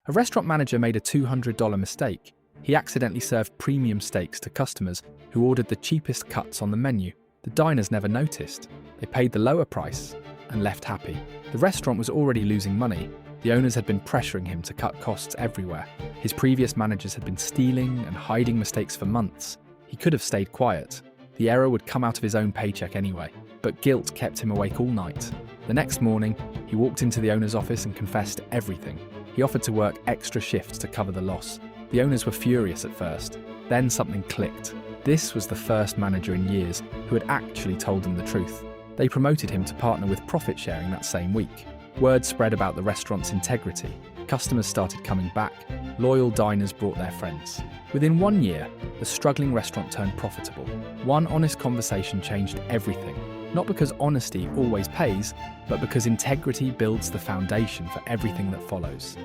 A restaurant manager made a $200 mistake. He accidentally served premium steaks to customers who ordered the cheapest cuts on the menu. The diners never noticed. They paid the lower price and left happy. The restaurant was already losing money. The owners had been pressuring him to cut costs everywhere. His previous managers had been stealing and hiding mistakes for months. He could have stayed quiet. The error would come out of his own paycheck anyway, but guilt kept him awake all night. The next morning, he walked into the owner's office and confessed everything. He offered to work extra shifts to cover the loss. The owners were furious at first. Then something clicked. This was the first manager in years who had actually told them the truth. They promoted him to partner with profit sharing that same week. Word spread about the restaurant's integrity. Customers started coming back. Loyal diners brought their friends. Within 1 year, the struggling restaurant turned profitable. One honest conversation changed everything. Not because honesty always pays, but because integrity builds the foundation for everything that follows.